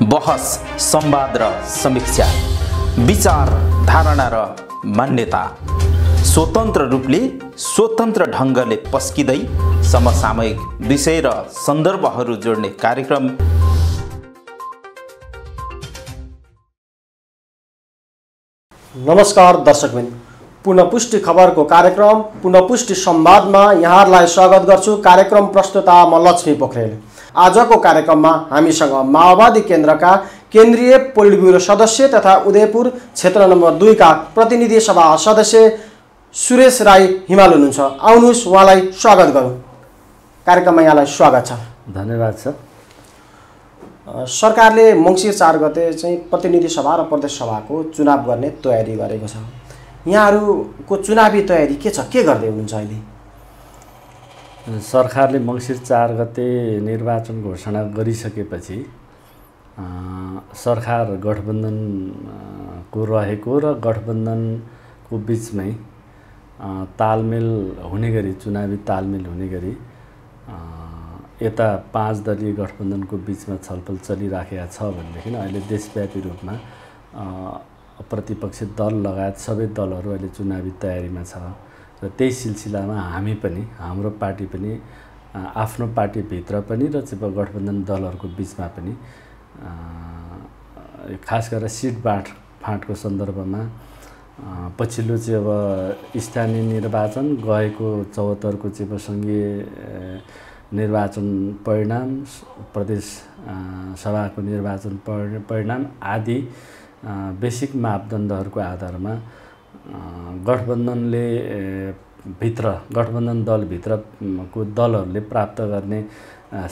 बहस, संवाद र समीक्षा, विचार, धारणा र मान्यता स्वतन्त्र रूपले स्वतन्त्र ढङ्गले पस्किँदै समसामयिक विषय र सन्दर्भहरू जोड्ने कार्यक्रम। नमस्कार दर्शकबिन, पुनःपुष्टि खबरको कार्यक्रम पुनःपुष्टि संवादमा यहाँहरूलाई स्वागत गर्छु। कार्यक्रम प्रस्तुता म लक्ष्मी पोखरेल। आजको कार्यक्रममा हामीसँग माओवादी केन्द्रका केन्द्रीय पोलिट ब्युरो सदस्य तथा उदयपुर क्षेत्र नम्बर 2 का प्रतिनिधि सभा सदस्य सुरेश राई हिमाल हुनुहुन्छ। आउनुहोस् उहाँलाई स्वागत गरौँ। कार्यक्रममा यहाँलाई स्वागत छ। धन्यवाद छ। सरकारले मङ्सिर 4 गते चाहिँ प्रतिनिधि सभा र प्रदेश सभाको चुनाव गर्ने तयारी गरेको छ। यहाँहरूको चुनावी तयारी के छ? के गर्दै हुनुहुन्छ अहिले? सरकारले मङ्सिर 4 गते निर्वाचन घोषणा गरिसकेपछि सरकार गठबन्धनको रहेको र गठबन्धनको बिचमै तालमेल हुने गरी, चुनावी तालमेल हुने गरी यता 5 दलीय गठबन्धनको बिचमा छलफल चलिराखेको छ भनेदेखि अहिले देशव्यापी रूपमा प्रतिपक्षी दल लगायत सबै दलहरू अहिले चुनावी तयारीमा छ र त्यही सिलसिलामा हामी पनि, हाम्रो पार्टी पनि आफ्नो पार्टीभित्र पनि र चाहिँ गठबन्धन दलहरूको बिचमा पनि खास गरेर सिट बाँडफाँडको सन्दर्भमा पछिल्लो चाहिँ अब स्थानीय निर्वाचन गएको 74 को चाहिँ सङ्घीय निर्वाचन परिणाम, प्रदेश सभाको निर्वाचन परिणाम आदि बेसिक मापदण्डहरूको आधारमा गठबन्धनले गठबन्धन दलभित्रको दलहरूले प्राप्त गर्ने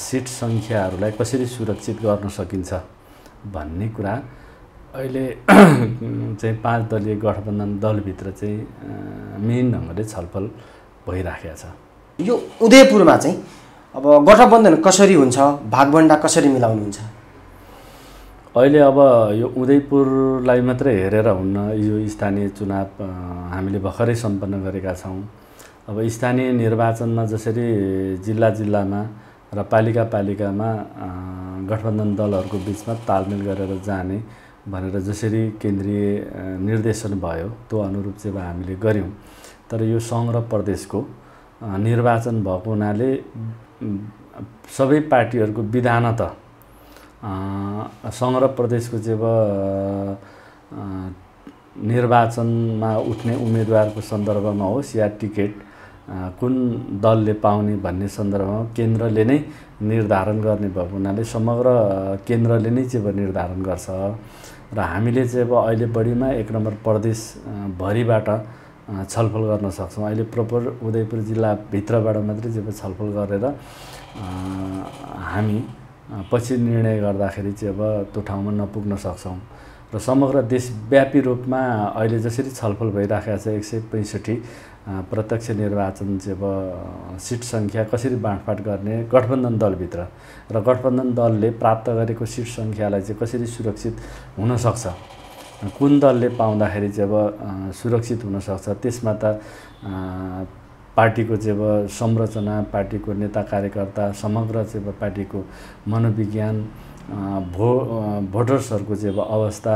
सिट सङ्ख्याहरूलाई कसरी सुरक्षित गर्न सकिन्छ भन्ने कुरा अहिले चाहिँ 5 दलीय गठबन्धन दलभित्र चाहिँ मेन ढङ्गले छलफल भइराखेको छ। यो उदयपुरमा चाहिँ अब गठबन्धन कसरी हुन्छ, भागभण्डा कसरी मिलाउनुहुन्छ? अहिले अब यो उदयपुरलाई मात्रै हेरेर हुन्न। यो स्थानीय चुनाव हामीले भर्खरै सम्पन्न गरेका छौँ। अब स्थानीय निर्वाचनमा जसरी जिल्लामा र पालिकामा गठबन्धन दलहरूको बिचमा तालमेल गरेर जाने भनेर जसरी केन्द्रीय निर्देशन भयो त्यो अनुरूप चाहिँ हामीले गऱ्यौँ। तर यो सङ्घ र प्रदेशको निर्वाचन भएको हुनाले सबै पार्टीहरूको विधानत सङ्घ र प्रदेशको चाहिँ निर्वाचनमा उठ्ने उम्मेदवारको सन्दर्भमा होस् या टिकट कुन दलले पाउने भन्ने सन्दर्भमा केन्द्रले नै निर्धारण गर्ने भएको हुनाले समग्र केन्द्रले नै चाहिँ निर्धारण गर्छ र हामीले चाहिँ अहिले बढीमा 1 नम्बर प्रदेश भरिबाट छलफल गर्न सक्छौँ। अहिले प्रपर उदयपुर जिल्लाभित्रबाट मात्रै चाहिँ छलफल गरेर हामी पछि निर्णय गर्दाखेरि चाहिँ त्यो ठाउँमा नपुग्न सक्छौँ र समग्र देशव्यापी रूपमा अहिले जसरी छलफल भइराखेको छ 165 प्रत्यक्ष निर्वाचन चाहिँ सिट सङ्ख्या कसरी बाँडफाँड गर्ने गठबन्धन दलभित्र र गठबन्धन दलले प्राप्त गरेको सिट सङ्ख्यालाई चाहिँ कसरी सुरक्षित हुनसक्छ, कुन दलले पाउँदाखेरि चाहिँ सुरक्षित हुनसक्छ, त्यसमा त पार्टीको चाहिँ संरचना, पार्टीको नेता कार्यकर्ता, समग्र चाहिँ पार्टीको मनोविज्ञान, भोटर्सहरूको चाहिँ अवस्था,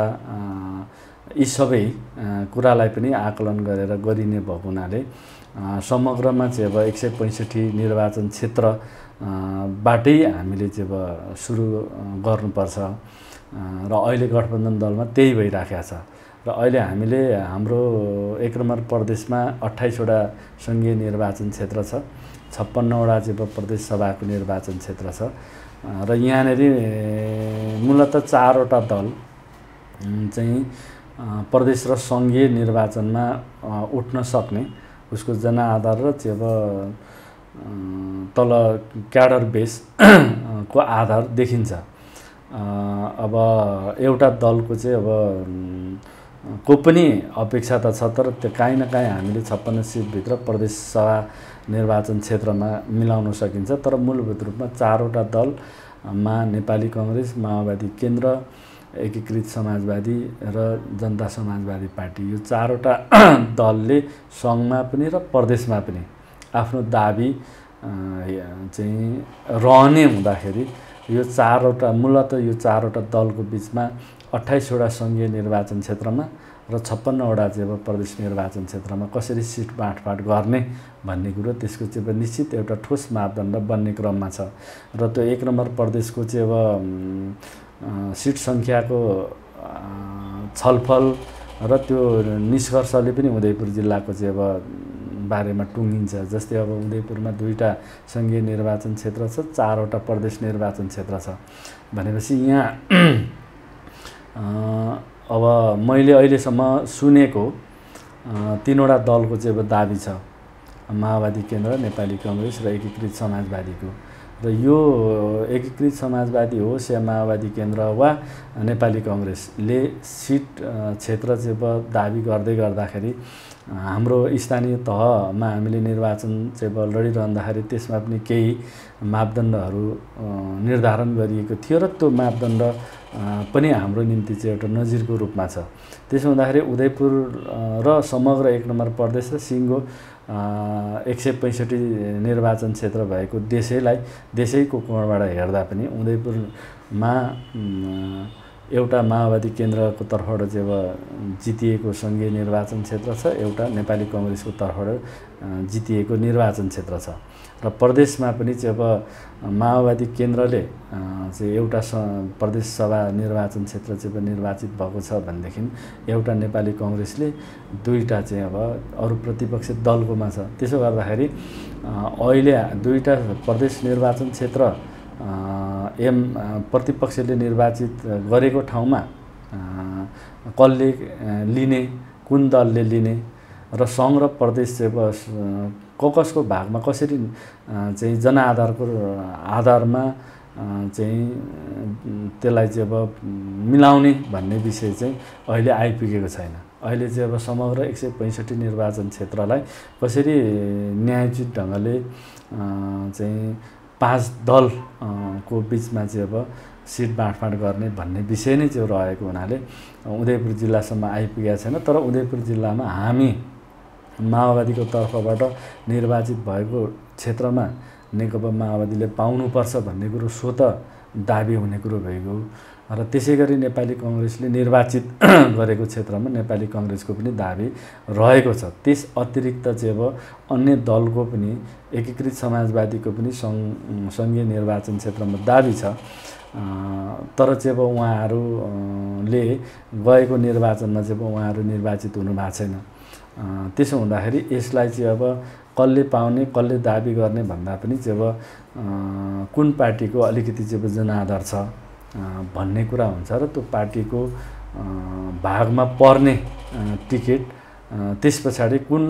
यी सबै कुरालाई पनि आकलन गरेर गरिने भएको हुनाले समग्रमा चाहिँ 165 निर्वाचन क्षेत्रबाटै हामीले चाहिँ सुरु गर्नुपर्छ र अहिले गठबन्धन दलमा त्यही भइराखेको छ र अहिले हामीले हाम्रो 1 नम्बर प्रदेशमा 28 वटा सङ्घीय निर्वाचन क्षेत्र छ, 56 वटा चाहिँ प्रदेश सभाको निर्वाचन क्षेत्र छ र यहाँनिर मूलतः 4 वटा दल चाहिँ प्रदेश र सङ्घीय निर्वाचनमा उठ्न सक्ने उसको जनआधार र चाहिँ तल क्याडर बेस को आधार देखिन्छ। अब एउटा दलको चाहिँ को पनि अपेक्षा त छ, तर त्यो काहीँ न काहीँ हामीले 56 सिटभित्र प्रदेश सभा निर्वाचन क्षेत्रमा मिलाउन सकिन्छ। तर मूलभूत रूपमा 4 वटा दलमा नेपाली कङ्ग्रेस, माओवादी केन्द्र, एकीकृत समाजवादी र जनता समाजवादी पार्टी, यो 4 वटा दलले सङ्घमा पनि र प्रदेशमा पनि आफ्नो दाबी चाहिँ रहने हुँदाखेरि यो चारवटा मूलतः यो चारवटा दलको बिचमा 28वटा सङ्घीय निर्वाचन क्षेत्रमा र 56वटा चाहिँ अब प्रदेश निर्वाचन क्षेत्रमा कसरी सिट बाँडफाँड गर्ने भन्ने कुरो त्यसको चाहिँ अब निश्चित एउटा ठोस मापदण्ड बन्ने क्रममा छ र त्यो 1 नम्बर प्रदेशको चाहिँ अब सिट सङ्ख्याको छलफल र त्यो निष्कर्षले पनि उदयपुर जिल्लाको चाहिँ अब बारेमा टुङ्गिन्छ। जस्तै अब उदयपुरमा 2वटा सङ्घीय निर्वाचन क्षेत्र छ, 4वटा प्रदेश निर्वाचन क्षेत्र छ भनेपछि यहाँ अब मैले अहिलेसम्म सुनेको 3वटा दलको चाहिँ अब दाबी छ, माओवादी केन्द्र, नेपाली कङ्ग्रेस र एकीकृत समाजवादीको। र यो एकीकृत समाजवादी होस् या माओवादी केन्द्र वा नेपाली कङ्ग्रेसले सिट क्षेत्र चाहिँ अब दाबी गर्दै गर्दाखेरि हाम्रो स्थानीय तहमा हामीले निर्वाचन चाहिँ अब लडिरहँदाखेरि त्यसमा पनि केही मापदण्डहरू निर्धारण गरिएको थियो र त्यो मापदण्ड पनि हाम्रो निम्ति चाहिँ एउटा नजिरको रूपमा छ। त्यसो हुँदाखेरि उदयपुर र समग्र 1 नम्बर प्रदेश र सिङ्गो 165 निर्वाचन क्षेत्र भएको देशैको कोणबाट हेर्दा पनि उदयपुरमा एउटा माओवादी केन्द्रको तर्फबाट चाहिँ अब जितिएको सङ्घीय निर्वाचन क्षेत्र छ, एउटा नेपाली कङ्ग्रेसको तर्फबाट जितिएको निर्वाचन क्षेत्र छ र प्रदेशमा पनि चाहिँ अब माओवादी केन्द्रले चाहिँ एउटा प्रदेश सभा निर्वाचन क्षेत्र चाहिँ अब निर्वाचित भएको छ भनेदेखि एउटा नेपाली कङ्ग्रेसले 2वटा चाहिँ अब अरू प्रतिपक्षी दलकोमा छ। त्यसो गर्दाखेरि अहिले 2वटा प्रदेश निर्वाचन क्षेत्र प्रतिपक्षले निर्वाचित गरेको ठाउँमा कसले लिने, कुन दलले लिने र सङ्घ र प्रदेश चाहिँ अब कसको भागमा कसरी चाहिँ जनआधारको आधारमा चाहिँ त्यसलाई चाहिँ अब मिलाउने भन्ने विषय चाहिँ अहिले आइपुगेको छैन। अहिले चाहिँ अब समग्र 165 निर्वाचन क्षेत्रलाई कसरी न्यायोचित ढङ्गले चाहिँ 5 दलको बिचमा चाहिँ अब सिट बाँडफाँड गर्ने भन्ने विषय नै चाहिँ रहेको हुनाले उदयपुर जिल्लासम्म आइपुगेको छैन। तर उदयपुर जिल्लामा हामी माओवादीको तर्फबाट निर्वाचित भएको क्षेत्रमा नेकपा माओवादीले पाउनुपर्छ भन्ने कुरो स्वतः दाबी हुने कुरो भएको र त्यसै गरी नेपाली कङ्ग्रेसले निर्वाचित गरेको क्षेत्रमा नेपाली कङ्ग्रेसको पनि दाबी रहेको छ। त्यस अतिरिक्त चाहिँ अब अन्य दलको पनि एकीकृत समाजवादीको पनि सङ्घीय निर्वाचन क्षेत्रमा दाबी छ। तर चाहिँ अब उहाँहरूले गएको निर्वाचनमा चाहिँ अब उहाँहरू निर्वाचित हुनु भएको छैन। त्यसो हुँदाखेरि यसलाई चाहिँ अब कसले पाउने, कसले दाबी गर्ने भन्दा पनि चाहिँ अब कुन पार्टीको अलिकति चाहिँ अब जनआधार छ भन्ने कुरा हुन्छ र त्यो पार्टीको भागमा पर्ने टिकट त्यस पछाडि कुन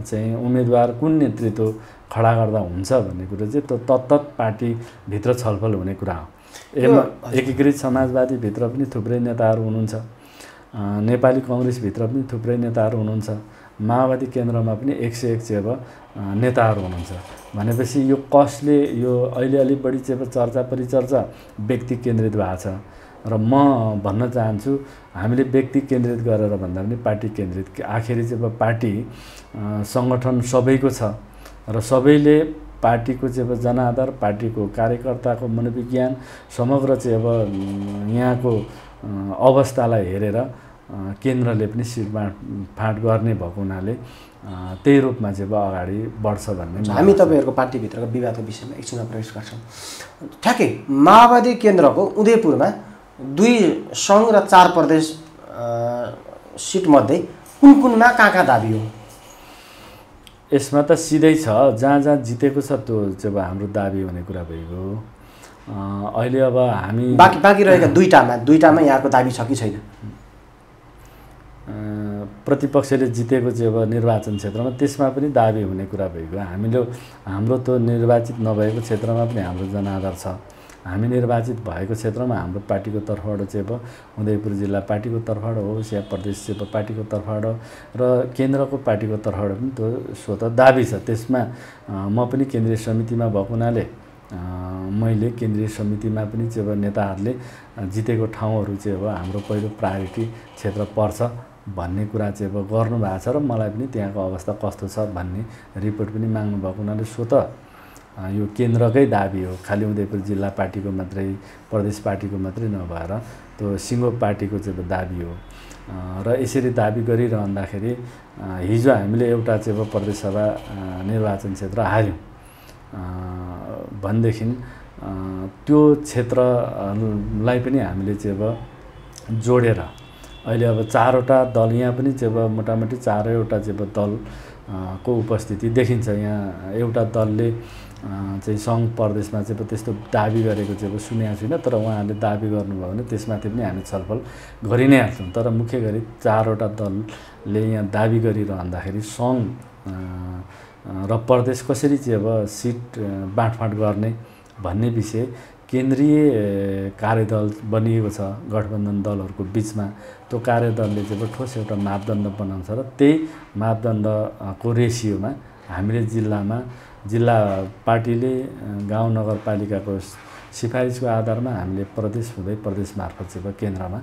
चाहिँ उम्मेदवार, कुन नेतृत्व खडा गर्दा हुन्छ भन्ने कुरो चाहिँ त्यो तत्त पार्टीभित्र छलफल हुने कुरा हो। एकीकृत समाजवादीभित्र पनि थुप्रै नेताहरू हुनुहुन्छ, नेपाली कङ्ग्रेसभित्र पनि थुप्रै नेताहरू हुनुहुन्छ, माओवादी केन्द्रमा पनि 101 चाहिँ अब नेताहरू हुनुहुन्छ भनेपछि यो कसले यो अहिले अलिक बढी चाहिँ अब चर्चा परिचर्चा व्यक्ति केन्द्रित भएको छ र म भन्न चाहन्छु हामीले व्यक्ति केन्द्रित गरेर भन्दा पनि पार्टी केन्द्रित। आखिरी चाहिँ अब पार्टी सङ्गठन सबैको छ र सबैले पार्टीको चाहिँ अब जनआधार, पार्टीको कार्यकर्ताको मनोविज्ञान समग्र चाहिँ अब यहाँको अवस्थालाई हेरेर केन्द्रले पनि सिट बाँडफाँड गर्ने भएको हुनाले त्यही रूपमा चाहिँ अब अगाडि बढ्छ भन्ने। हामी तपाईँहरूको पार्टीभित्रको विवादको विषयमा एकछिनमा प्रवेश गर्छौँ। ठ्याक्कै माओवादी केन्द्रको उदयपुरमा 2 सङ्घ र 4 प्रदेश सिटमध्ये कुनमा कहाँ दाबी हो? यसमा त सिधै छ, जहाँ जहाँ जितेको छ त्यो चाहिँ अब हाम्रो दाबी हुने कुरा भएको। अहिले अब हामी बाँकी रहेका 2टामा यहाँको दाबी छ कि छैन? प्रतिपक्षले जितेको चाहिँ अब निर्वाचन क्षेत्रमा त्यसमा पनि दाबी हुने कुरा भएको। हाम्रो त्यो निर्वाचित नभएको क्षेत्रमा पनि हाम्रो जनआधार छ। हामी निर्वाचित भएको क्षेत्रमा हाम्रो पार्टीको तर्फबाट चाहिँ अब उदयपुर जिल्ला पार्टीको तर्फबाट होस् या प्रदेश चाहिँ अब पार्टीको तर्फबाट र केन्द्रको पार्टीको तर्फबाट पनि त्यो स्वतः दाबी छ। त्यसमा म पनि केन्द्रीय समितिमा भएको हुनाले मैले केन्द्रीय समितिमा पनि चाहिँ अब नेताहरूले जितेको ठाउँहरू चाहिँ अब हाम्रो पहिलो प्रायोरिटी क्षेत्र पर्छ भन्ने कुरा चाहिँ अब गर्नुभएको छ र मलाई पनि त्यहाँको अवस्था कस्तो छ भन्ने रिपोर्ट पनि माग्नु भएको हुनाले स्वतः यो केन्द्रकै दाबी हो, खालि उदयपुर जिल्ला पार्टीको मात्रै, प्रदेश पार्टीको मात्रै नभएर त्यो सिङ्गो पार्टीको चाहिँ दाबी हो। र यसरी दाबी गरिरहँदाखेरि हिजो हामीले एउटा चाहिँ प्रदेशसभा निर्वाचन क्षेत्र हार्यौँ भनेदेखि त्यो क्षेत्रलाई पनि हामीले चाहिँ जोडेर अहिले अब 4वटा दल, यहाँ पनि चाहिँ मोटामोटी 4वटा चाहिँ दलको उपस्थिति देखिन्छ। यहाँ एउटा दलले चाहिँ सङ्घ प्रदेशमा चाहिँ त्यस्तो दाबी गरेको चाहिँ सुनेको छुइनँ, तर उहाँहरूले दाबी गर्नुभयो भने त्यसमाथि पनि हामी छलफल गरि नै हाल्छौँ। तर मुख्य गरी 4वटा दलले यहाँ दाबी गरिरहँदाखेरि सङ्घ र प्रदेश कसरी चाहिँ अब सिट बाँडफाँड गर्ने भन्ने विषय केन्द्रीय कार्यदल बनिएको छ गठबन्धन दलहरूको बिचमा। त्यो कार्यदलले चाहिँ ठोस एउटा मापदण्ड बनाउँछ र त्यही मापदण्डको रेसियोमा हामीले जिल्ला पार्टीले गाउँ नगरपालिकाको सिफारिसको आधारमा हामीले प्रदेश हुँदै प्रदेश मार्फत चाहिँ केन्द्रमा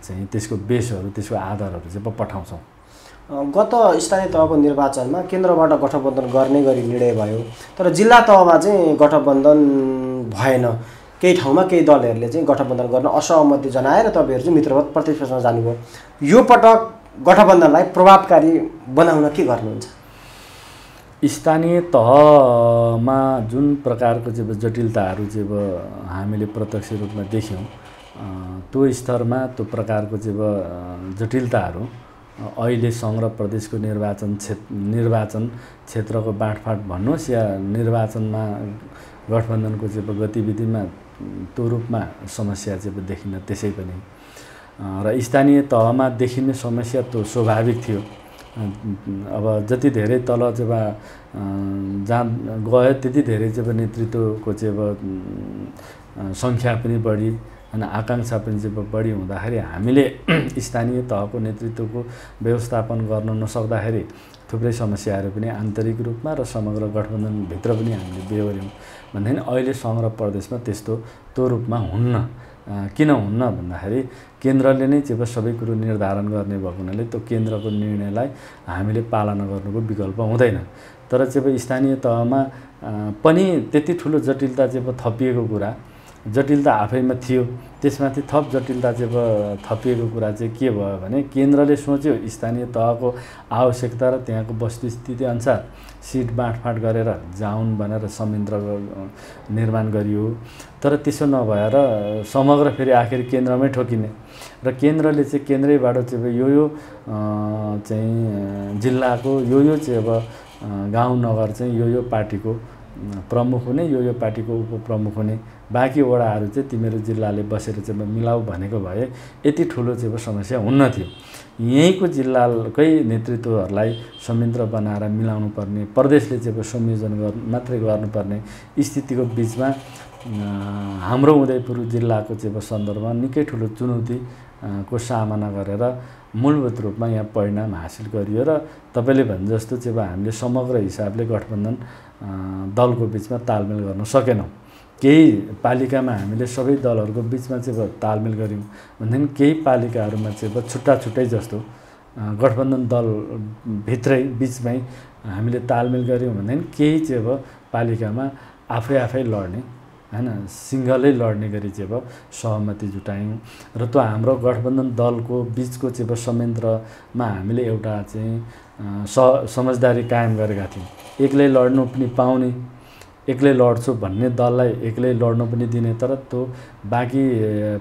चाहिँ त्यसको बेसहरू, त्यसको आधारहरू चाहिँ पठाउँछौँ। गत स्थानीय तहको निर्वाचनमा केन्द्रबाट गठबन्धन गर्ने गरी निर्णय भयो, तर जिल्ला तहमा चाहिँ गठबन्धन भएन। केही ठाउँमा केही दलहरूले चाहिँ गठबन्धन गर्न असहमति जनाएर तपाईँहरू चाहिँ मित्रवत प्रतिस्पर्धामा जानुभयो। यो पटक गठबन्धनलाई प्रभावकारी बनाउन के गर्नुहुन्छ? स्थानीय तहमा जुन प्रकारको चाहिँ जटिलताहरू चाहिँ हामीले प्रत्यक्ष रूपमा देख्यौँ, त्यो स्तरमा त्यो प्रकारको चाहिँ जटिलताहरू अहिले सङ्घ र प्रदेशको निर्वाचन क्षेत्रको बाँडफाँड भन्नुहोस् या निर्वाचनमा गठबन्धनको चाहिँ गतिविधिमा त्यो रूपमा समस्या चाहिँ देखिन। त्यसै पनि र स्थानीय तहमा देखिने समस्या त्यो स्वाभाविक थियो। अब जति धेरै तल चाहिँ जहाँ गयो त्यति धेरै चाहिँ नेतृत्वको चाहिँ सङ्ख्या पनि बढी अनि आकाङ्क्षा पनि चाहिँ बढी हुँदाखेरि हामीले स्थानीय तहको नेतृत्वको व्यवस्थापन गर्न नसक्दाखेरि थुप्रै समस्याहरू पनि आन्तरिक रूपमा र समग्र गठबन्धनभित्र पनि हामीले बेहोर्यौँ। भन्दाखेरि अहिले सङ्घ र प्रदेशमा त्यो रूपमा हुन्न। किन हुन्न भन्दाखेरि केन्द्रले नै चाहिँ सबै कुरो निर्धारण गर्ने भएको हुनाले त्यो केन्द्रको निर्णयलाई हामीले पालना गर्नुको विकल्प हुँदैन। तर चाहिँ स्थानीय तहमा पनि त्यति ठुलो जटिलता चाहिँ थपिएको कुरा, जटिलता आफैमा थियो, त्यसमाथि थप जटिलता चाहिँ थपिएको कुरा चाहिँ के भयो भने केन्द्रले सोच्यो स्थानीय तहको आवश्यकता र त्यहाँको वस्तुस्थिति अनुसार सिट बाँडफाँड गरेर जाउन भनेर संयन्त्र निर्माण गरियो। तर त्यसो नभएर समग्र फेरि आखिर केन्द्रमै ठोकिने र केन्द्रले चाहिँ केन्द्रैबाट चाहिँ यो चाहिँ जिल्लाको यो चाहिँ गाउँ नगर चाहिँ यो पार्टीको प्रमुख हुने, यो पार्टीको उपप्रमुख हुने, बाँकी वडाहरू चाहिँ तिमीहरू जिल्लाले बसेर चाहिँ मिलाऊ भनेको भए यति ठुलो चाहिँ समस्या हुन्न थियो। यहीँको जिल्लाकै नेतृत्वहरूलाई संयन्त्र बनाएर मिलाउनु पर्ने, प्रदेशले चाहिँ संयोजन मात्रै गर्नुपर्ने स्थितिको बिचमा हाम्रो उदयपुर जिल्लाको चाहिँ सन्दर्भमा निकै ठुलो चुनौतीको सामना गरेर मूलभूत रूपमा यहाँ परिणाम हासिल गरियो र तपाईँले भने जस्तो चाहिँ हामीले समग्र हिसाबले गठबन्धन दलको बिचमा तालमेल गर्न सकेनौँ। केही पालिकामा हामीले सबै दलहरूको बिचमा चाहिँ तालमेल गऱ्यौँ भनेदेखि केही पालिकाहरूमा चाहिँ छुट्टा छुट्टै जस्तो गठबन्धन दल भित्रै बिचमै हामीले तालमेल गऱ्यौँ भनेदेखि केही चाहिँ पालिकामा आफै लड्ने हैन, सिङ्गलै लड्ने गरी चाहिँ सहमति जुटायौँ र त्यो हाम्रो गठबन्धन दलको बिचको चाहिँ संयन्त्रमा हामीले एउटा चाहिँ समझदारी कायम गरेका थियौँ। एक्लै लड्नु पनि पाउने, एक्लै लड्छु भन्ने दललाई एक्लै लड्नु पनि दिने, तर त्यो बाँकी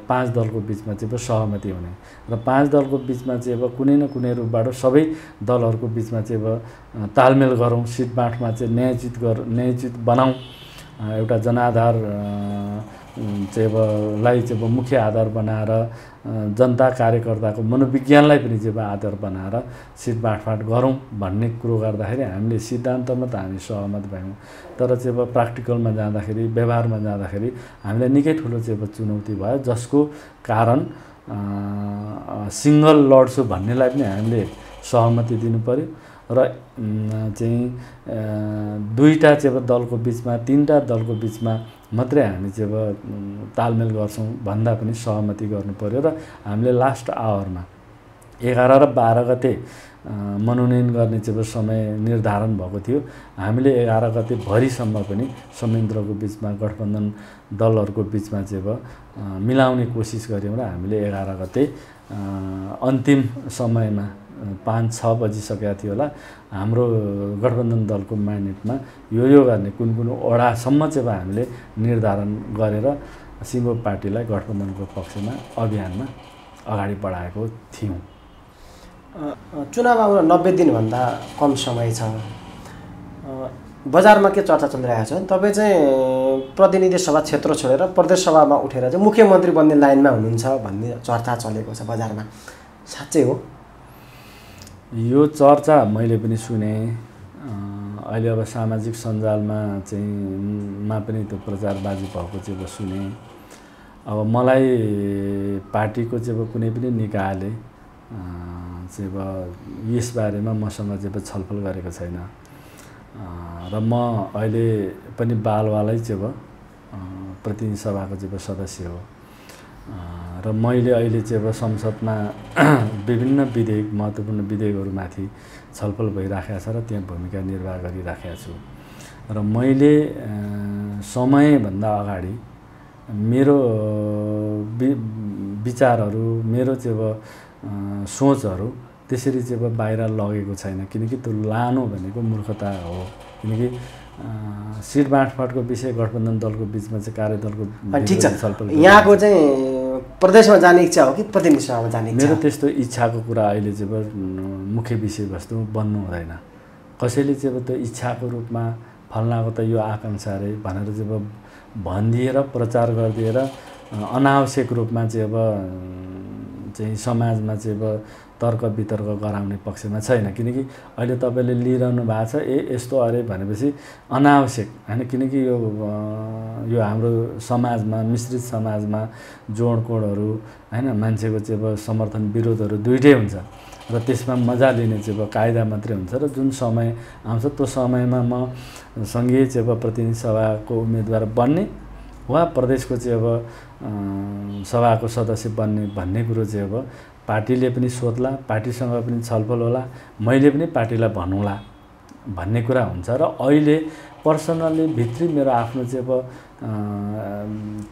5 दलको बिचमा चाहिँ सहमति हुने र 5 दलको बिचमा चाहिँ कुनै न कुनै रूपबाट सबै दलहरूको बिचमा चाहिँ तालमेल गरौँ, सिट बाँडमा चाहिँ न्यायोचित बनाऊँ, एउटा जनाधार चाहिँ लाई चाहिँ मुख्य आधार बनाएर जनता कार्यकर्ताको मनोविज्ञानलाई पनि चाहिँ आधार बनाएर सिट बाँडफाँड गरौँ भन्ने कुरो गर्दाखेरि हामीले सिद्धान्तमा त हामी सहमत भयौँ, तर चाहिँ प्र्याक्टिकलमा जाँदाखेरि, व्यवहारमा जाँदाखेरि हामीलाई निकै ठुलो चाहिँ चुनौती भयो, जसको कारण सिङ्गल लड्छु भन्नेलाई पनि हामीले सहमति दिनु पर्यो र चाहिँ 2टा चाहिँ दलको बिचमा, 3टा दलको बिचमा मात्रै हामी चाहिँ तालमेल गर्छौँ भन्दा पनि सहमति गर्नु पर्यो र हामीले लास्ट आवरमा 11 र 12 गते मनोनयन गर्ने चाहिँ समय निर्धारण भएको थियो। हामीले 11 गते भरिसम्म पनि संयन्त्रको बिचमा गठबन्धन दलहरूको बिचमा चाहिँ मिलाउने कोसिस गऱ्यौँ र हामीले 11 गते अन्तिम समयमा 5-6 बजिसकेको थियो होला हाम्रो गठबन्धन दलको म्यान्डेटमा यो गर्ने कुन वडासम्म चाहिँ हामीले निर्धारण गरेर सिङ्गो पार्टीलाई गठबन्धनको पक्षमा अभियानमा अगाडि बढाएको थियौँ। चुनाव आउन 90 दिनभन्दा कम समय छ। बजारमा के चर्चा चलिरहेको छ? तपाईँ चाहिँ प्रतिनिधि सभा क्षेत्र छोडेर प्रदेश सभामा उठेर चाहिँ मुख्यमन्त्री बन्ने लाइनमा हुनुहुन्छ भन्ने चर्चा चलेको छ बजारमा, साँच्चै हो? यो चर्चा मैले पनि सुने। अहिले अब सामाजिक सञ्जालमा पनि त्यो प्रचारबाजी भएको चाहिँ सुने। अब मलाई पार्टीको कुनै पनि निकायले यसबारेमा मसँग छलफल गरेको छैन र म अहिले पनि बालवालै प्रतिनिधि सभाको सदस्य हो र मैले अहिले संसदमा विभिन्न विधेयक महत्त्वपूर्ण विधेयकहरूमाथि छलफल भइराखेको छ र त्यहाँ भूमिका निर्वाह गरिराखेको छु र मैले समयभन्दा अगाडि मेरो विचारहरू मेरो सोचहरू त्यसरी बाहिर लगेको छैन, किनकि त्यो लानु भनेको मूर्खता हो। किनकि सिट बाँडफाँडको विषय गठबन्धन दलको बिचमा कार्यदलको ठिक छ। यहाँको चाहिँ प्रदेशमा जाने इच्छा हो कि प्रतिनिधि सभामा जाने इच्छा? मेरो त्यस्तो इच्छाको कुरा अहिले मुख्य विषयवस्तु बन्नु हुँदैन। कसैले त्यो इच्छाको रूपमा फल्नाको त यो आकाङ्क्षा अरे भनेर भनिदिएर प्रचार गरिदिएर अनावश्यक रूपमा समाजमा तर्क वितर्क गराउने पक्षमा छैन। किनकि अहिले तपाईँले लिइरहनु भएको छ यस्तो अरे भनेपछि अनावश्यक हैन। किनकि यो हाम्रो समाजमा मिश्रित समाजमा जोडकोडहरू हैन, मान्छेको समर्थन विरोधहरू दुइटै हुन्छ र त्यसमा मजा लिने कायदा मात्रै हुन्छ र जुन समय आउँछ त्यो समयमा म सङ्घीय प्रतिनिधि सभाको उम्मेदवार बन्ने वा प्रदेशको सभाको सदस्य बन्ने भन्ने कुरो पार्टीले पनि सोध्ला, पार्टीसँग पनि छलफल होला, मैले पनि पार्टीलाई भनौँला भन्ने कुरा हुन्छ। र अहिले पर्सनल्ली भित्री मेरो आफ्नो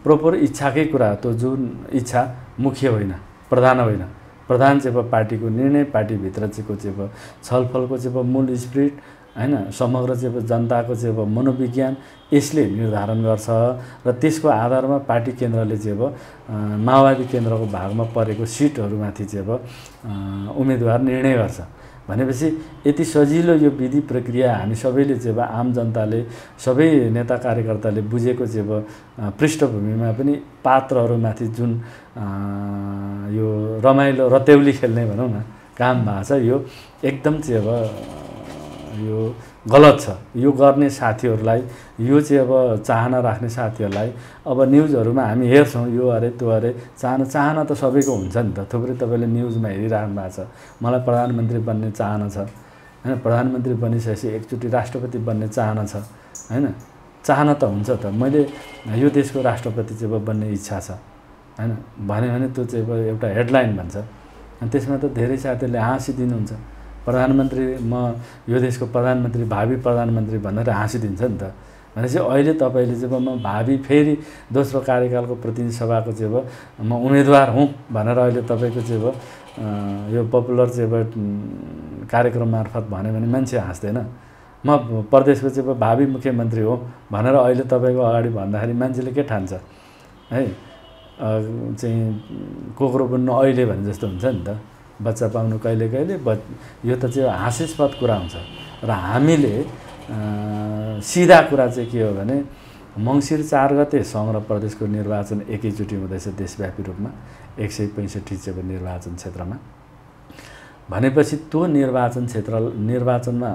प्रोपर इच्छाकै कुरा, त्यो जुन इच्छा मुख्य होइन, प्रधान होइन। प्रधान पार्टीको निर्णय, पार्टीभित्र छलफलको मूल स्पिरिट हैन, समग्र जनताको मनोविज्ञान यसले निर्धारण गर्छ र त्यसको आधारमा पार्टी केन्द्रले माओवादी केन्द्रको भागमा परेको सिटहरूमाथि उम्मेदवार निर्णय गर्छ। भनेपछि यति सजिलो यो विधि प्रक्रिया हामी सबैले आम जनताले, सबै नेता कार्यकर्ताले बुझेको पृष्ठभूमिमा पनि पात्रहरूमाथि जुन यो रमाइलो रतेउली खेल्ने भनौँ न काम भएको छ, यो एकदम यो गलत छ। यो गर्ने साथीहरूलाई, यो चाहना राख्ने साथीहरूलाई अब न्युजहरूमा हामी हेर्छौँ यो अरे त्यो अरे, चाहना त सबैको हुन्छ नि त। थुप्रै तपाईँले न्युजमा हेरिराख्नु भएको छ, मलाई प्रधानमन्त्री बन्ने चाहना छ हैन, प्रधानमन्त्री बनिसकेपछि एकचोटि राष्ट्रपति बन्ने चाहना छ हैन। चाहना त हुन्छ त, मैले यो देशको राष्ट्रपति बन्ने इच्छा छ हैन भने त्यो एउटा हेडलाइन भन्छ, अनि त्यसमा त धेरै साथीहरूले हाँसिदिनुहुन्छ। प्रधानमन्त्री, म यो देशको प्रधानमन्त्री, भावी प्रधानमन्त्री भनेर हाँसिदिन्छ नि त। भनेपछि अहिले तपाईँले म भावी फेरि दोस्रो कार्यकालको प्रतिनिधि सभाको म उम्मेदवार हुँ भनेर अहिले तपाईँको यो पपुलर कार्यक्रम मार्फत भन्यो भने मान्छे हाँस्दैन। म प्रदेशको भावी मुख्यमन्त्री हो भनेर अहिले तपाईँको अगाडि भन्दाखेरि मान्छेले के ठान्छ है, कोक्रो बुन्नु अहिले भने जस्तो हुन्छ नि त। बच्चा पाउनु कहिले कहिले यो त हास्यास्पद कुरा हुन्छ। र हामीले सिधा कुरा के हो भने मङ्सिर 4 गते सङ्घ र प्रदेशको निर्वाचन एकैचोटि हुँदैछ देशव्यापी रूपमा 165 निर्वाचन क्षेत्रमा। भनेपछि त्यो निर्वाचनमा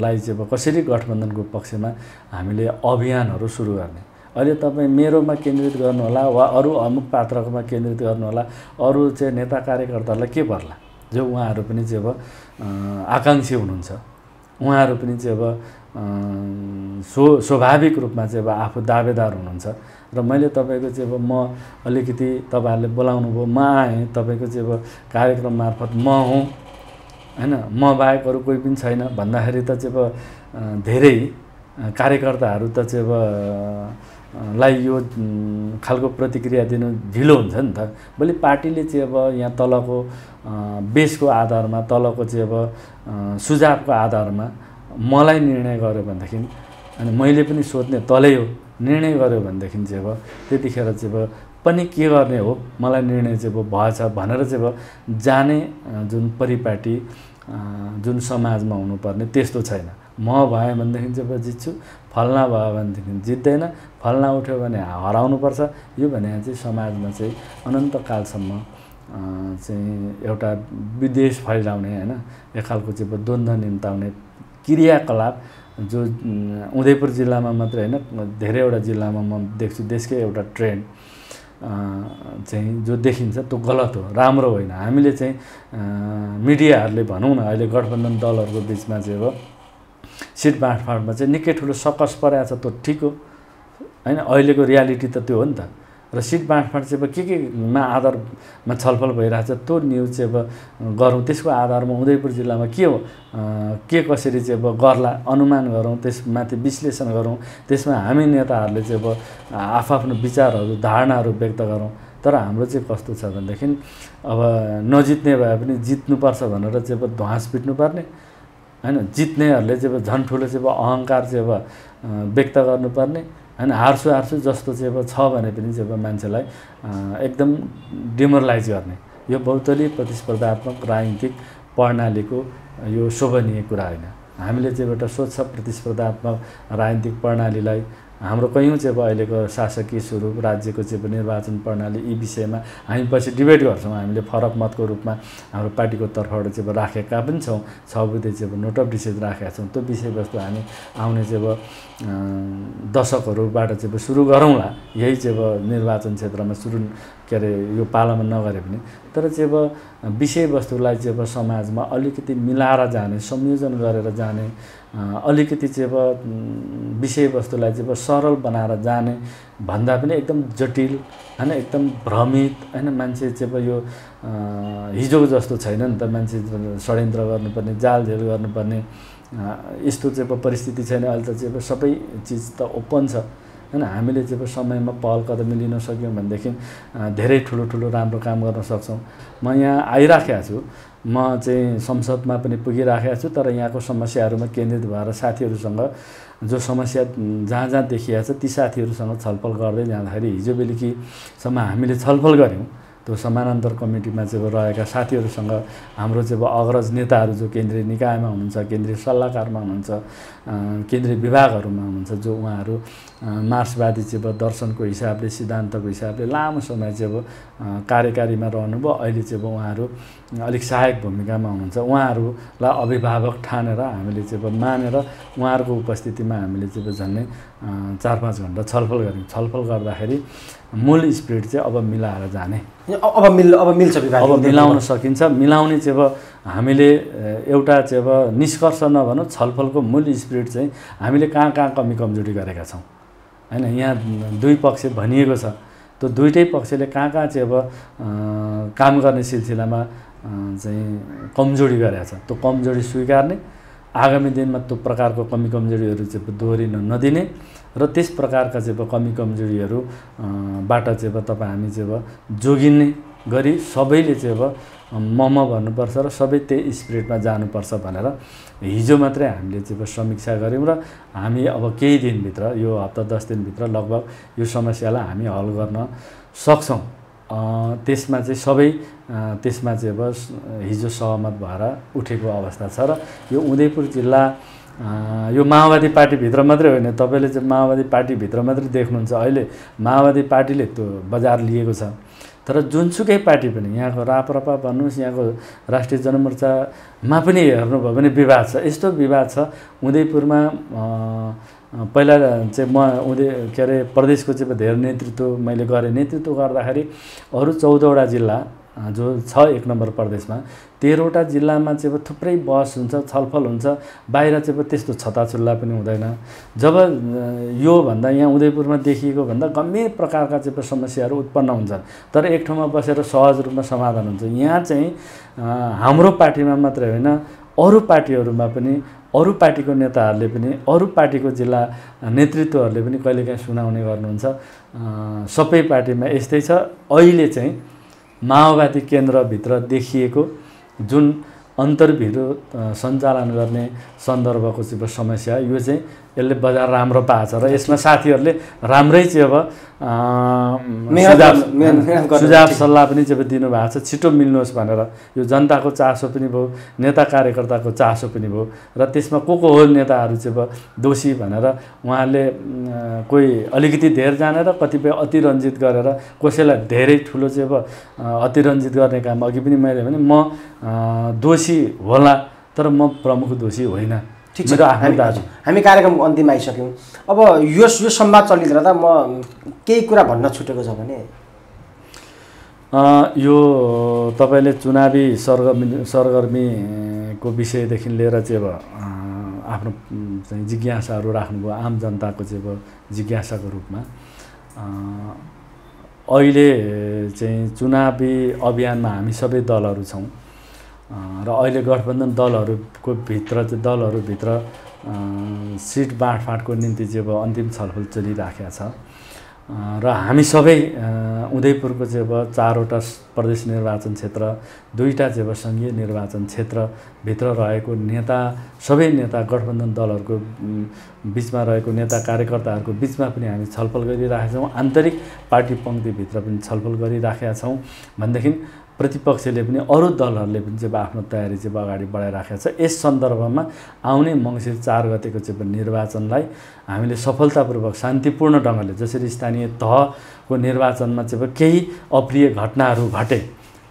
लाई कसरी गठबन्धनको पक्षमा हामीले अभियानहरू सुरु गर्ने। अहिले तपाईँ मेरोमा केन्द्रित गर्नुहोला वा अरू अमुक पात्रकोमा केन्द्रित गर्नुहोला, अरू नेता कार्यकर्ताहरूलाई के पर्ला, जो उहाँहरू पनि आकाङ्क्षी हुनुहुन्छ उहाँहरू पनि चाहिँ अब स्वाभाविक रूपमा चाहिँ अब आफू दावेदार हुनुहुन्छ र मैले तपाईँको चाहिँ अब म अलिकति तपाईँहरूले बोलाउनु भयो, म आएँ, तपाईँको चाहिँ अब कार्यक्रम मार्फत म हुँ हैन, म बाहेक अरू कोही पनि छैन भन्दाखेरि त चाहिँ अब धेरै कार्यकर्ताहरू त चाहिँ अब लाई यो खालको प्रतिक्रिया दिनु ढिलो हुन्छ नि त। भोलि पार्टीले चाहिँ अब यहाँ तलको बेसको आधारमा, तलको चाहिँ अब सुझावको आधारमा मलाई निर्णय गर्यो भनेदेखि अनि मैले पनि सोध्ने तलै हो, निर्णय गर्यो भनेदेखि चाहिँ अब त्यतिखेर चाहिँ अब पनि के गर्ने हो, मलाई निर्णय चाहिँ अब भएछ भनेर चाहिँ अब जाने जुन परिपाटी जुन समाजमा हुनुपर्ने त्यस्तो छैन। म भएँ भनेदेखि चाहिँ अब जित्छु, फल्ना भयो भनेदेखि जित्दैन, फल्ना उठ्यो भने हराउनुपर्छ, यो भने चाहिँ समाजमा चाहिँ अनन्तकालसम्म चाहिँ एउटा विद्वेष फैलाउने हैन, एक खालको चाहिँ अब द्वन्द्व निम्ताउने क्रियाकलाप जो उदयपुर जिल्लामा मात्रै हैन धेरैवटा जिल्लामा म देख्छु, देशकै एउटा ट्रेन्ड चाहिँ जो देखिन्छ त्यो गलत हो, राम्रो होइन। हामीले चाहिँ मिडियाहरूले भनौँ न अहिले गठबन्धन दलहरूको बिचमा चाहिँ अब सिट बाँडफाँडमा चाहिँ निकै ठुलो सकस परेको छ, त्यो ठिक हो हैन, अहिलेको रियालिटी त त्यो हो नि त। र सिट बाँडफाँड चाहिँ अब केमा आधारमा छलफल भइरहेछ त्यो न्युज चाहिँ अब गरौँ, त्यसको आधारमा उदयपुर जिल्लामा के हो, के कसरी चाहिँ अब गर्ला अनुमान गरौँ, त्यसमाथि विश्लेषण गरौँ, त्यसमा हामी नेताहरूले चाहिँ अब आफ्नो विचारहरू धारणाहरू व्यक्त गरौँ। तर हाम्रो चाहिँ कस्तो छ भनेदेखि अब नजित्ने भए पनि जित्नुपर्छ भनेर चाहिँ अब ध्वास पिट्नुपर्ने हैन, जित्नेहरूले चाहिँ अब झन् ठुलो चाहिँ अब अहङ्कार चाहिँ अब व्यक्त गर्नुपर्ने हैन, हार्छु हार्छु जस्तो चाहिँ अब छ भने पनि चाहिँ अब मान्छेलाई एकदम डिमोरलाइज गर्ने यो बहुदलीय प्रतिस्पर्धात्मक राजनीतिक प्रणालीको यो शोभनीय कुरा होइन। हामीले चाहिँ एउटा स्वच्छ प्रतिस्पर्धात्मक राजनीतिक प्रणालीलाई हाम्रो कयौँ चाहिँ अब अहिलेको शासकीय स्वरूप राज्यको चाहिँ अब निर्वाचन प्रणाली यी विषयमा हामी पछि डिबेट गर्छौँ। हामीले फरक मतको रूपमा हाम्रो पार्टीको तर्फबाट चाहिँ अब राखेका पनि छौँ, 6 बुँदे चाहिँ अब नोट अफ डिसिजन राखेका छौँ। त्यो विषयवस्तु हामी आउने चाहिँ अब दशकहरूबाट चाहिँ अब सुरु गरौँला, यही चाहिँ अब निर्वाचन क्षेत्रमा सुरु के अरे यो पालामा नगरे पनि, तर चाहिँ अब विषयवस्तुलाई चाहिँ अब समाजमा अलिकति मिलाएर जाने, संयोजन गरेर जाने, अलिकति चाहिँ अब विषयवस्तुलाई चाहिँ अब सरल बनाएर जाने भन्दा पनि एकदम जटिल हैन, एकदम भ्रमित हैन, मान्छे चाहिँ अब यो हिजो जस्तो छैन नि त, मान्छे षड्यन्त्र गर्नुपर्ने, जालझेल गर्नुपर्ने यस्तो चाहिँ अब परिस्थिति छैन। अहिले त चाहिँ अब सबै चिज त ओपन छ हैन, हामीले चाहिँ अब समयमा पहल कदमी लिन सक्यौँ भनेदेखि धेरै ठुलो ठुलो राम्रो काम गर्न सक्छौँ। म यहाँ आइराखेको छु, म चाहिँ संसदमा पनि पुगिराखेको छु, तर यहाँको समस्याहरूमा केन्द्रित भएर साथीहरूसँग जो समस्या जहाँ जहाँ देखिएको छ ती साथीहरूसँग छलफल गर्दै जाँदाखेरि हिजो बेलुकीसम्म हामीले छलफल गऱ्यौँ। त्यो समानान्तर कमिटीमा चाहिँ अब रहेका साथीहरूसँग हाम्रो चाहिँ अब अग्रज नेताहरू जो केन्द्रीय निकायमा हुनुहुन्छ, केन्द्रीय सल्लाहकारमा हुनुहुन्छ, केन्द्रीय विभागहरूमा हुनुहुन्छ, जो उहाँहरू मार्क्सवादी चाहिँ अब दर्शनको हिसाबले, सिद्धान्तको हिसाबले लामो समय चाहिँ अब कार्यकारीमा रहनुभयो, अहिले चाहिँ अब उहाँहरू अलिक सहायक भूमिकामा हुनुहुन्छ। उहाँहरूलाई अभिभावक ठानेर हामीले चाहिँ अब मानेर उहाँहरूको उपस्थितिमा हामीले चाहिँ अब झन्डै 4-5 घन्टा छलफल गऱ्यौँ। छलफल गर्दाखेरि मूल स्पिरिट चाहिँ अब मिलाएर जाने, अब मिल्छ विभाग, अब मिलाउन सकिन्छ। मिलाउने चाहिँ अब हामीले एउटा चाहिँ अब निष्कर्ष नभनौँ, छलफलको मूल स्पिरिट चाहिँ हामीले कहाँ कहाँ कमी कमजोरी गरेका छौँ हैन। यहाँ दुई पक्ष भनिएको छ, त्यो दुईटै पक्षले कहाँ कहाँ चाहिँ अब काम गर्ने सिलसिलामा चाहिँ कमजोरी गरेका छ, त्यो कमजोरी स्वीकार्ने, आगामी दिनमा त्यो प्रकारको कमी कमजोरीहरू चाहिँ दोहोरिन नदिने र त्यस प्रकारका चाहिँ अब कमी कमजोरीहरू बाट चाहिँ अब तपाईँ हामी चाहिँ अब जोगिने गरी सबैले चाहिँ अब म भन्नुपर्छ र सबै त्यही स्पिरिटमा जानुपर्छ भनेर हिजो मात्रै हामीले चाहिँ अब समीक्षा गऱ्यौँ र हामी अब केही दिनभित्र, यो हप्ता 10 दिनभित्र लगभग यो समस्यालाई हामी हल गर्न सक्छौँ। त्यसमा चाहिँ सबै त्यसमा चाहिँ अब हिजो सहमत भएर उठेको अवस्था छ र यो उदयपुर जिल्ला यो माओवादी पार्टीभित्र मात्रै होइन, तपाईँले चाहिँ माओवादी पार्टीभित्र मात्रै देख्नुहुन्छ। अहिले माओवादी पार्टीले त्यो बजार लिएको छ, तर जुनसुकै पार्टी पनि, यहाँको राप्रपा भन्नुहोस्, यहाँको राष्ट्रिय जनमोर्चामा पनि हेर्नुभयो भने विवाद छ। यस्तो विवाद छ उदयपुरमा। पहिला चाहिँ म के अरे प्रदेशको चाहिँ धेरै नेतृत्व मैले गरेँ। नेतृत्व गर्दाखेरि अरू 14वटा जिल्ला जो छ 1 नम्बर प्रदेशमा 13वटा जिल्लामा चाहिँ थुप्रै बहस हुन्छ, छलफल हुन्छ, बाहिर चाहिँ त्यस्तो छताछुल्ला पनि हुँदैन। जब यो भन्दा यहाँ उदयपुरमा देखिएको भन्दा गम्भीर प्रकारका चाहिँ समस्याहरू उत्पन्न हुन्छन्, तर एक ठाउँमा बसेर सहज रूपमा समाधान हुन्छ। यहाँ चाहिँ हाम्रो पार्टीमा मात्रै होइन, अरू पार्टीहरूमा पनि, अरू पार्टीको नेताहरूले पनि, अरू पार्टीको जिल्ला नेतृत्वहरूले पनि कहिलेकाहीँ सुनाउने गर्नुहुन्छ। सबै पार्टीमा यस्तै छ। अहिले चाहिँ माओवादी केन्द्रभित्र देखिएको जुन अन्तर्विरोध सञ्चालन गर्ने सन्दर्भको चाहिँ समस्या, यो चाहिँ यसले बजार राम्रो पाएको छ र यसमा साथीहरूले राम्रै चाहिँ अब सुझाव सल्लाह पनि चाहिँ दिनुभएको छ। छिटो मिल्नुहोस् भनेर यो जनताको चासो पनि भयो, नेता कार्यकर्ताको चासो पनि भयो र त्यसमा को हो नेताहरू चाहिँ दोषी भनेर उहाँले कोही अलिकति धेर जानेर कतिपय अतिरञ्जित गरेर कसैलाई धेरै ठुलो चाहिँ अतिरञ्जित गर्ने काम अघि पनि मैले भने म दोषी होला तर म प्रमुख दोषी होइन। ठिक छ, हामी कार्यक्रमको अन्तिममा आइसक्यौँ। अब यो संवाद चलिरहँदा म केही कुरा भन्न छुटेको छ भने यो तपाईँले चुनावी सरगर्मीको विषयदेखि लिएर चाहिँ आफ्नो चाहिँ जिज्ञासाहरू राख्नुभयो आम जनताको चाहिँ जिज्ञासाको रूपमा। अहिले चाहिँ चुनावी अभियानमा हामी सबै दलहरू छौँ र अहिले गठबन्धन दलहरूभित्र सिट बाँडफाँडको निम्ति चाहिँ अन्तिम छलफल चलिराखेको छ र हामी सबै उदयपुरको चाहिँ 4वटा प्रदेश निर्वाचन क्षेत्र, 2टा चाहिँ सङ्घीय निर्वाचन क्षेत्रभित्र रहेको नेता, सबै नेता गठबन्धन दलहरूको बिचमा रहेको नेता कार्यकर्ताहरूको बिचमा पनि हामी छलफल गरिराखेका छौँ। आन्तरिक पार्टी पङ्क्तिभित्र पनि छलफल गरिराखेका छौँ भनेदेखि प्रतिपक्षले पनि अरू दलहरूले पनि चाहिँ आफ्नो तयारी चाहिँ अगाडि बढाइराखेको छ। यस सन्दर्भमा आउने मङ्सिर 4 गतेको चाहिँ निर्वाचनलाई हामीले सफलतापूर्वक शान्तिपूर्ण ढङ्गले, जसरी स्थानीय तहको निर्वाचनमा चाहिँ केही अप्रिय घटनाहरू घटे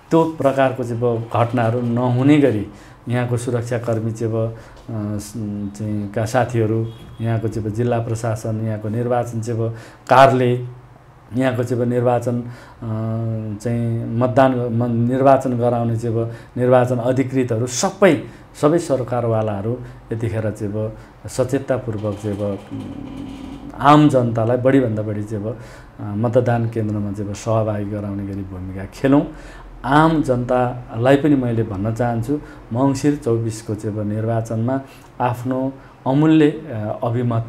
त्यो प्रकारको चाहिँ घटनाहरू नहुने गरी यहाँको सुरक्षाकर्मी चाहिँ का साथीहरू, यहाँको चाहिँ जिल्ला प्रशासन, यहाँको निर्वाचन चाहिँ कार्यालय, यहाँको चाहिँ निर्वाचन चाहिँ निर्वाचन गराउने चाहिँ निर्वाचन अधिकृतहरू सबै सरकारवालाहरू यतिखेर चाहिँ सचेततापूर्वक चाहिँ आम जनतालाई बढीभन्दा बढी चाहिँ मतदान केन्द्रमा चाहिँ सहभागी गराउने गरी भूमिका खेलौँ। आम जनतालाई पनि मैले भन्न चाहन्छु, मङ्सिर 24 को चाहिँ निर्वाचनमा आफ्नो अमूल्य अभिमत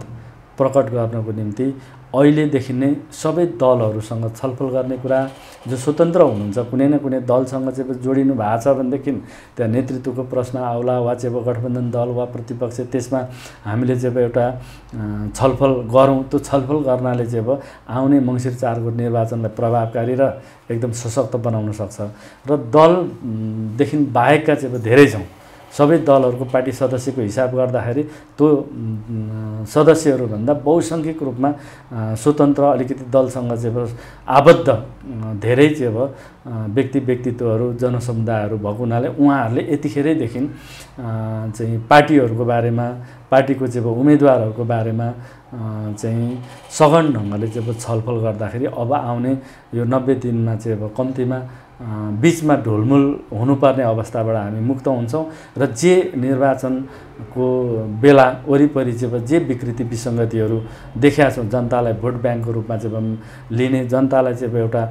प्रकट गर्नको निम्ति अहिलेदेखि नै सबै दलहरूसँग छलफल गर्ने कुरा, जो स्वतन्त्र हुनुहुन्छ कुनै न कुनै दलसँग चाहिँ जोडिनु भएको छ भनेदेखि त्यहाँ नेतृत्वको प्रश्न आउला वा चाहिँ गठबन्धन दल वा प्रतिपक्ष, त्यसमा हामीले चाहिँ एउटा छलफल गरौँ। त्यो छलफल गर्नाले चाहिँ आउने मङ्सिर 4 को निर्वाचनलाई प्रभावकारी र एकदम सशक्त बनाउन सक्छ। र दलदेखि बाहेकका चाहिँ धेरै छौँ, सबै दलहरूको पार्टी सदस्यको हिसाब गर्दाखेरि त्यो सदस्यहरूभन्दा बहुसङ्ख्यक रूपमा स्वतन्त्र अलिकति दलसँग चाहिँ आबद्ध धेरै चाहिँ व्यक्तित्वहरू, जनसमुदायहरू भएको हुनाले उहाँहरूले यतिखेरैदेखि चाहिँ पार्टीहरूको बारेमा, पार्टीको चाहिँ उम्मेदवारहरूको बारेमा चाहिँ सघन ढङ्गले चाहिँ छलफल गर्दाखेरि अब आउने यो 90 दिनमा चाहिँ कम्तीमा बीचमा ढुलमुल हुनुपर्ने अवस्थाबाट हामी मुक्त हुन्छौँ र जे निर्वाचनको बेला वरिपरि चाहिँ जे विकृति विसङ्गतिहरू देखेका छौँ, जनतालाई भोट ब्याङ्कको रूपमा चाहिँ लिने, जनतालाई चाहिँ एउटा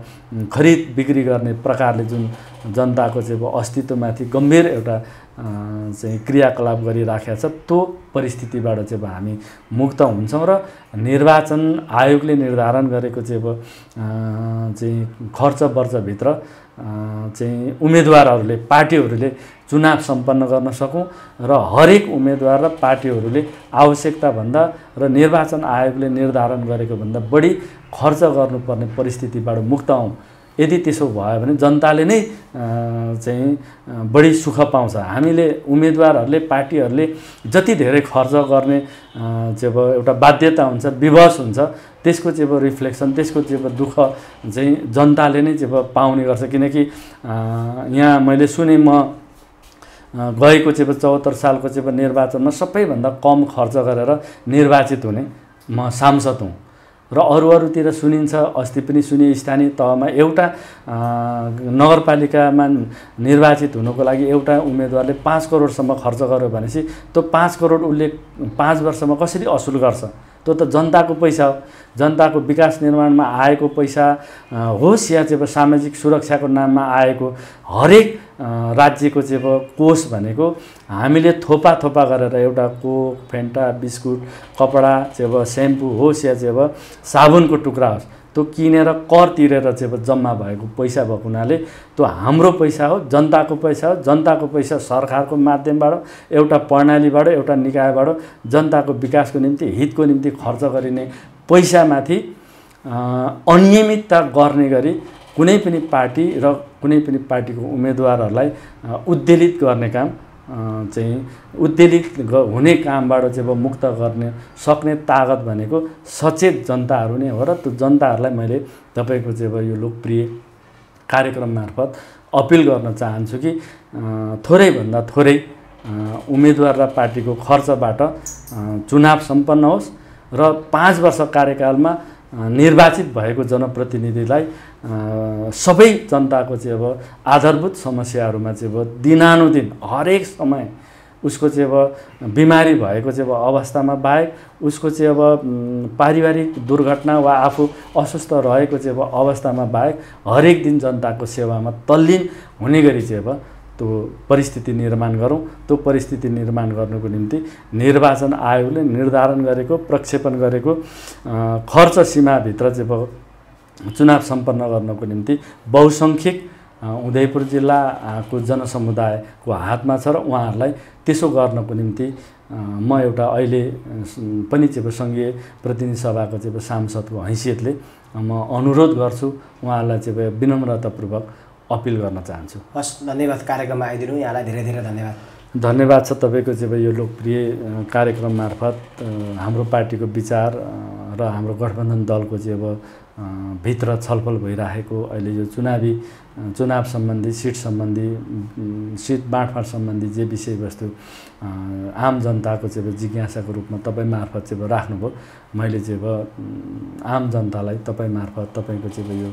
खरिद बिक्री गर्ने प्रकारले जुन जनताको चाहिँ अस्तित्वमाथि गम्भीर एउटा चाहिँ क्रियाकलाप गरिराखेको छ, त्यो परिस्थितिबाट चाहिँ हामी मुक्त हुन्छौँ र निर्वाचन आयोगले निर्धारण गरेको चाहिँ खर्च वर्षभित्र चाहिँ उम्मेदवारहरूले, पार्टीहरूले चुनाव सम्पन्न गर्न सकौँ र हरेक उम्मेदवार र पार्टीहरूले आवश्यकताभन्दा र निर्वाचन आयोगले निर्धारण गरेको भन्दा बढी खर्च गर्नुपर्ने परिस्थितिबाट मुक्त हौँ। यदि त्यसो भयो भने जनताले नै चाहिँ बढी सुख पाउँछ। हामीले उम्मेदवारहरूले, पार्टीहरूले जति धेरै खर्च गर्ने चाहिँ एउटा बाध्यता हुन्छ, विवश हुन्छ, त्यसको चाहिँ रिफ्लेक्सन, त्यसको चाहिँ दुःख चाहिँ जनताले नै चाहिँ पाउने गर्छ। किनकि यहाँ मैले सुने, म गएको चाहिँ 74 सालको चाहिँ निर्वाचनमा सबैभन्दा कम खर्च गरेर निर्वाचित हुने म सांसद हुँ र अरूतिर सुनिन्छ। अस्ति पनि सुनिए स्थानीय तहमा एउटा नगरपालिकामा निर्वाचित हुनको लागि एउटा उम्मेदवारले 5 करोडसम्म खर्च गर्यो भनेपछि त्यो 5 करोड उसले 5 वर्षमा कसरी असुल गर्छ? त्यो त जनताको पैसा हो, जनताको विकास निर्माणमा आएको पैसा होस् या चाहिँ सामाजिक सुरक्षाको नाममा आएको हरेक राज्यको चाहिँ कोष भनेको हामीले थोपा गरेर एउटा कोक, फेन्टा, बिस्कुट, कपडा चाहिँ सेम्पू होस् या चाहिँ साबुनको टुक्रा होस् त्यो किनेर कर तिरेर चाहिँ जम्मा भएको पैसा भएको हुनाले त्यो हाम्रो पैसा हो, जनताको पैसा हो। जनताको पैसा सरकारको माध्यमबाट एउटा प्रणालीबाट एउटा निकायबाट जनताको विकासको निम्ति हितको निम्ति खर्च गरिने पैसामाथि अनियमितता गर्ने गरी कुनै पनि पार्टी र कुनै पनि पार्टीको उम्मेदवारहरूलाई उद्वेलित गर्ने काम चाहिँ उद्वेलित हुने कामबाट चाहिँ मुक्त गर्ने सक्ने तागत भनेको सचेत जनताहरू नै हो। र त्यो जनताहरूलाई मैले तपाईँको चाहिँ यो लोकप्रिय कार्यक्रम मार्फत अपिल गर्न चाहन्छु कि थोरैभन्दा थोरै उम्मेदवार र पार्टीको खर्चबाट चुनाव सम्पन्न होस् र 5 वर्ष कार्यकालमा निर्वाचित भएको जनप्रतिनिधिलाई सबै जनताको चाहिँ आधारभूत समस्याहरूमा चाहिँ दिनानुदिन हरेक समय उसको चाहिँ बिमारी भएको चाहिँ अवस्थामा बाहेक उसको चाहिँ पारिवारिक दुर्घटना वा आफू अस्वस्थ रहेको चाहिँ अवस्थामा बाहेक हरेक दिन जनताको सेवामा तल्लीन हुने गरी चाहिँ त्यो परिस्थिति निर्माण गरौँ। त्यो परिस्थिति निर्माण गर्नको निम्ति निर्वाचन आयोगले निर्धारण गरेको प्रक्षेपण गरेको खर्च सीमाभित्र चाहिँ चुनाव सम्पन्न गर्नको निम्ति बहुसङ्ख्यक उदयपुर जिल्लाको जनसमुदायको हातमा छ र उहाँहरूलाई त्यसो गर्नको निम्ति म एउटा अहिले पनि चाहिँ सङ्घीय प्रतिनिधि सभाको चाहिँ सांसदको हैसियतले म अनुरोध गर्छु, उहाँहरूलाई चाहिँ विनम्रतापूर्वक अपिल गर्न चाहन्छु। हस्, धन्यवाद कार्यक्रममा आइदिनु, यहाँलाई धेरै धेरै धन्यवाद। धन्यवाद छ तपाईँको चाहिँ यो लोकप्रिय कार्यक्रम मार्फत हाम्रो पार्टीको विचार र हाम्रो गठबन्धन दलको चाहिँ भित्र छलफल भइरहेको अहिले यो चुनाव सम्बन्धी सिट बाँडफाँड सम्बन्धी जे विषयवस्तु आम जनताको चाहिँ जिज्ञासाको रूपमा तपाईँ मार्फत चाहिँ राख्नुभयो। मैले चाहिँ आम जनतालाई तपाईँ मार्फत तपाईँको चाहिँ यो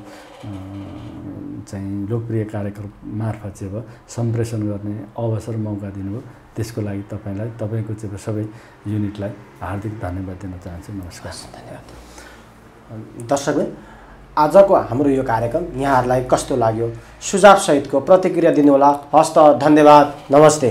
चाहिँ लोकप्रिय कार्यक्रम मार्फत चाहिँ सम्प्रेषण गर्ने अवसर मौका दिनुभयो, त्यसको लागि तपाईँलाई तपाईँको चाहिँ सबै युनिटलाई हार्दिक धन्यवाद दिन चाहन्छु। नमस्कार। धन्यवाद। दर्शकले आजको हाम्रो यो कार्यक्रम यहाँहरूलाई कस्तो लाग्यो सुझाव सहितको प्रतिक्रिया दिनुहोला। हस्त, धन्यवाद, नमस्ते।